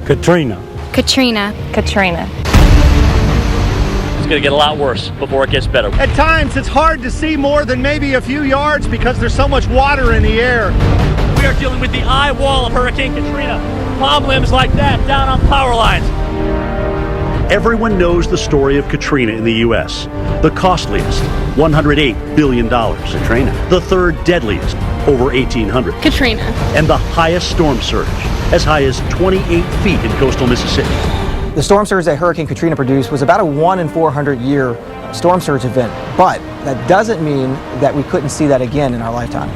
Katrina. Katrina. Katrina. It's going to get a lot worse before it gets better. At times, it's hard to see more than maybe a few yards because there's so much water in the air. We are dealing with the eye wall of Hurricane Katrina. Palm limbs like that down on power lines. Everyone knows the story of Katrina in the U.S. The costliest, $108 billion. Katrina. The third deadliest, over 1,800. Katrina. And the highest storm surge, as high as 28 feet in coastal Mississippi. The storm surge that Hurricane Katrina produced was about a 1 in 400 year storm surge event, but that doesn't mean that we couldn't see that again in our lifetime.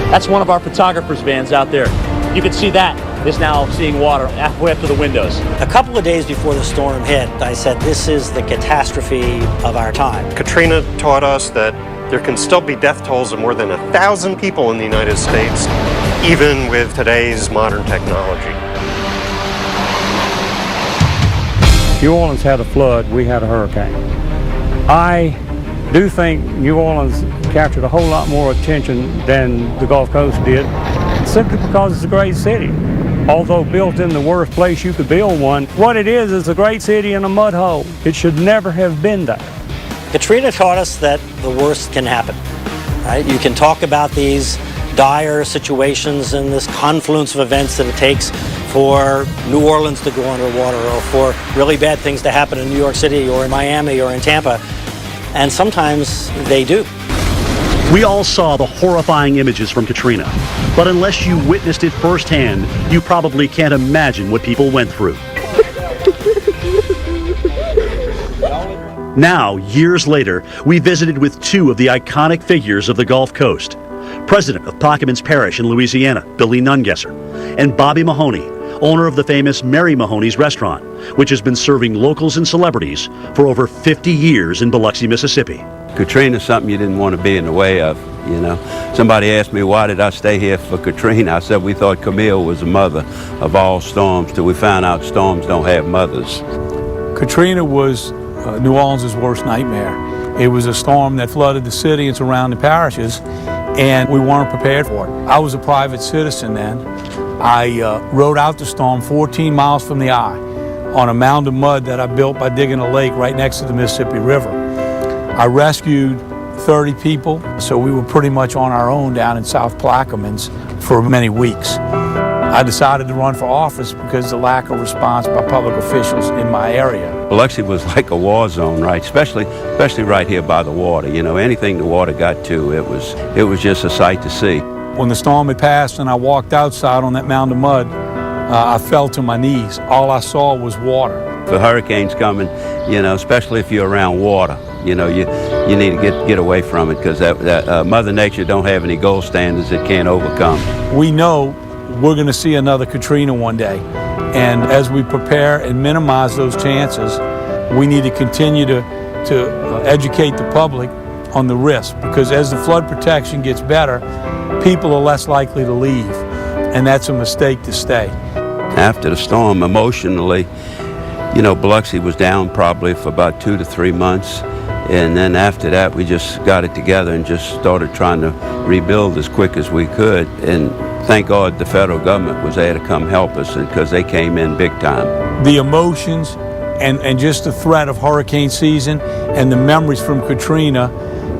That's one of our photographer's vans out there. You can see that is now seeing water halfway up to the windows. A couple of days before the storm hit, I said, this is the catastrophe of our time. Katrina taught us that there can still be death tolls of more than 1,000 people in the United States, even with today's modern technology. New Orleans had a flood, we had a hurricane. I do think New Orleans captured a whole lot more attention than the Gulf Coast did, simply because it's a great city. Although built in the worst place you could build one, what it is a great city in a mud hole. It should never have been there. Katrina taught us that the worst can happen. Right? You can talk about these dire situations and this confluence of events that it takes for New Orleans to go underwater, or for really bad things to happen in New York City or in Miami or in Tampa, and sometimes they do. We all saw the horrifying images from Katrina, but unless you witnessed it firsthand, you probably can't imagine what people went through. Now, years later, we visited with two of the iconic figures of the Gulf Coast. President of Plaquemines Parish in Louisiana, Billy Nungesser, and Bobby Mahoney, owner of the famous Mary Mahoney's restaurant, which has been serving locals and celebrities for over 50 years in Biloxi, Mississippi. Katrina's something you didn't want to be in the way of, you know. Somebody asked me, why did I stay here for Katrina? I said, we thought Camille was the mother of all storms, till we found out storms don't have mothers. Katrina was New Orleans' worst nightmare. It was a storm that flooded the city and surrounding parishes, and we weren't prepared for it. I was a private citizen then. I rode out the storm 14 miles from the eye on a mound of mud that I built by digging a lake right next to the Mississippi River. I rescued 30 people, so we were pretty much on our own down in South Plaquemines for many weeks. I decided to run for office because of the lack of response by public officials in my area. Biloxi was like a war zone, right? Especially right here by the water. You know, anything the water got to, it was just a sight to see. When the storm had passed and I walked outside on that mound of mud, I fell to my knees. All I saw was water. The hurricane's coming, you know, especially if you're around water, you know, you need to get away from it, because that Mother Nature don't have any gold standards it can't overcome. We know we're going to see another Katrina one day, and as we prepare and minimize those chances, we need to continue to educate the public on the risk, because as the flood protection gets better, people are less likely to leave, and that's a mistake to stay. After the storm, emotionally, you know, Biloxi was down probably for about 2 to 3 months, and then after that we just got it together and just started trying to rebuild as quick as we could. And thank God the federal government was there to come help us, because they came in big time. The emotions and just the threat of hurricane season and the memories from Katrina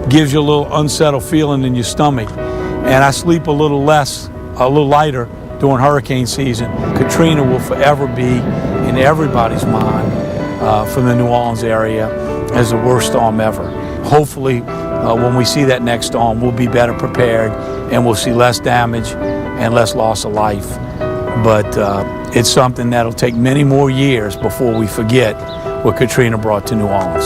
gives you a little unsettled feeling in your stomach. And I sleep a little lighter during hurricane season. Katrina will forever be in everybody's mind from the New Orleans area as the worst storm ever. Hopefully, when we see that next storm, we'll be better prepared and we'll see less damage and less loss of life. But it's something that'll take many more years before we forget what Katrina brought to New Orleans.